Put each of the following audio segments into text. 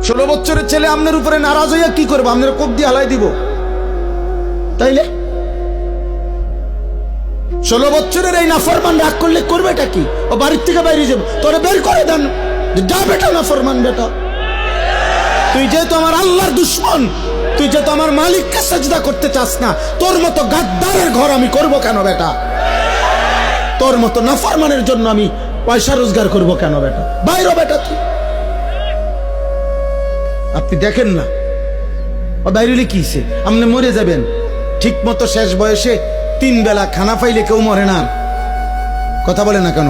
16 বছরের ছেলে আপনার উপরে নারাজ হইয়া কি করবো? আপনার কোপ দিয়ে হালাই দিব। তাইলে 16 বছরের এই নাফরমান রাগ করলে করবে এটা কি? ও বাড়ির থেকে বাইরে যাবে, তোরে বের করে দেন, যা বেটা নাফরমান বেটা। তুই যেহেতু আমার আল্লাহর দুশ্মন, তুই যেহেতু আমার মালিককে সাজদা করতে চাস না, তোর মতো গাদ্দারের ঘর আমি করব কেন বেটা? তোর মতো নাফরমানের জন্য আমি পয়সা রোজগার করব কেন বেটা? বাইরে বেটা তুই। আপনি দেখেন না ও বাইরে কি হইছে? আপনি মরে যাবেন ঠিক মতো। শেষ বয়সে 3 বেলা খানা পাইলে কেউ মরে না। কথা বলে না কেন?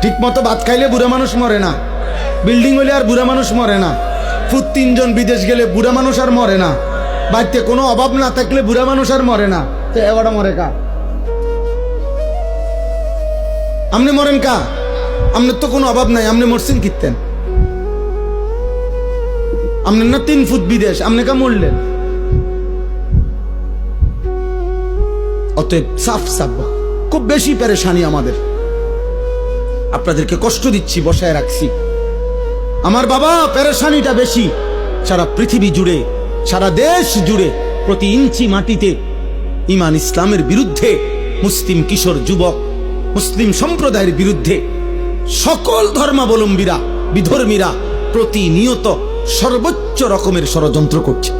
ঠিক মতো ভাত খাইলে বুড়া মানুষ মরে না। বিল্ডিং হইলে আর বুড়া মানুষ মরে না। ফুট 3 জন বিদেশ গেলে বুড়া মানুষ আর মরে না। বাড়িতে কোনো অভাব না থাকলে বুড়া মানুষ আর মরে না। তো এবারটা মরে কা? আপনি মরেন কা? আপনার তো কোনো অভাব নাই, আপনি মরছেন কিতেন? আপনার না 3 ফুট বিদেশ, আপনি কা মরলেন? অতএব সাফ সাফ খুব বেশি পেরেশানি আমাদের। আপনাদেরকে কষ্ট দিচ্ছি, বসায় রাখছি। আমার বাবা পেরেশানিটা বেশি। সারা পৃথিবী জুড়ে, সারা দেশ জুড়ে, প্রতি ইঞ্চি মাটিতে ঈমান ইসলামের বিরুদ্ধে, মুসলিম কিশোর যুবক, মুসলিম সম্প্রদায়ের বিরুদ্ধে সকল ধর্মাবলম্বীরা, বিধর্মীরা প্রতিনিয়ত সর্বোচ্চ রকমের ষড়যন্ত্র করছে।